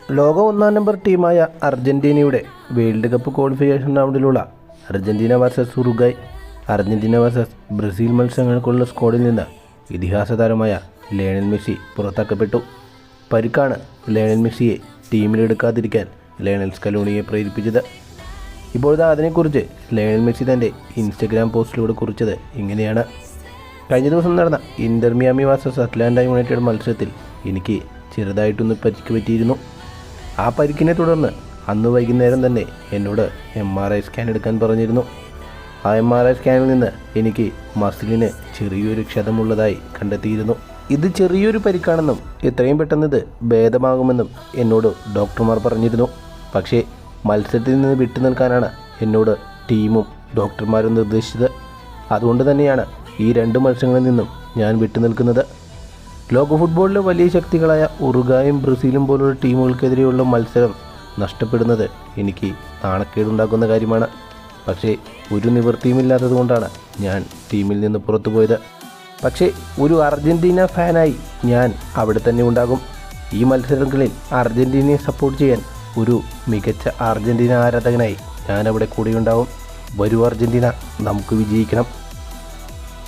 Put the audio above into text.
ലോക ഒന്നാം നമ്പർ ടീമായ അർജന്റീനയുടെ വേൾഡ് കപ്പ് ക്വാളിഫിക്കേഷൻ റൗണ്ടിലുള്ള Argentina versus Uruguay, Argentina versus Brazil മത്സരങ്ങൾക്കുള്ള സ്ക്വാഡിൽ നിന്ന് ഇതിഹാസ താരമായ ലയണൽ മെസ്സി പുറത്താക്കപ്പെട്ടു. പരിക്കാണ് ലയണൽ മെസ്സിയെ ടീമിലെടുക്കാതിരിക്കാൻ ലയണൽ സ്കലോണിയെ പ്രേരിപ്പിച്ചത്. ഇപ്പോഴത്തെ അതിനെക്കുറിച്ച് ലയണൽ മെസ്സി തൻ്റെ ഇൻസ്റ്റഗ്രാം പോസ്റ്റിലൂടെ കുറിച്ചത് ഇങ്ങനെയാണ്: കഴിഞ്ഞ ദിവസം നടന്ന Inter Miami versus Atlanta United മത്സരത്തിൽ എനിക്ക് ചെറുതായിട്ടൊന്ന് പരിക്ക് പറ്റിയിരുന്നു. ആ പരിക്കിനെ തുടർന്ന് അന്ന് വൈകുന്നേരം തന്നെ എന്നോട് MRI സ്കാൻ എടുക്കാൻ പറഞ്ഞിരുന്നു. ആ MRI സ്കാനിൽ നിന്ന് എനിക്ക് മസിലിന് ചെറിയൊരു ക്ഷതമുള്ളതായി കണ്ടെത്തിയിരുന്നു. ഇത് ചെറിയൊരു പരിക്കാണെന്നും എത്രയും പെട്ടെന്ന് ഇത് ഭേദമാകുമെന്നും എന്നോട് ഡോക്ടർമാർ പറഞ്ഞിരുന്നു. പക്ഷേ മത്സരത്തിൽ നിന്ന് വിട്ടു നിൽക്കാനാണ് എന്നോട് ടീമും ഡോക്ടർമാരും നിർദ്ദേശിച്ചത്. അതുകൊണ്ട് തന്നെയാണ് ഈ 2 മത്സരങ്ങളിൽ നിന്നും ഞാൻ വിട്ടുനിൽക്കുന്നത്. ലോക ഫുട്ബോളിലെ വലിയ ശക്തികളായ ഉറുഗ്വായും ബ്രസീലും പോലുള്ള ടീമുകൾക്കെതിരെയുള്ള മത്സരം നഷ്ടപ്പെടുന്നത് എനിക്ക് നാണക്കേടുണ്ടാക്കുന്ന കാര്യമാണ്. പക്ഷേ ഒരു നിവൃത്തിയുമില്ലാത്തതുകൊണ്ടാണ് ഞാൻ ടീമിൽ നിന്ന് പുറത്തുപോയത്. പക്ഷേ ഒരു അർജന്റീന ഫാനായി ഞാൻ അവിടെ തന്നെ ഉണ്ടാകും. ഈ മത്സരങ്ങളിൽ അർജന്റീനയെ സപ്പോർട്ട് ചെയ്യാൻ ഒരു മികച്ച അർജന്റീന ആരാധകനായി ഞാൻ അവിടെ കൂടെയുണ്ടാവും. വരൂ അർജന്റീന, നമുക്ക് വിജയിക്കണം.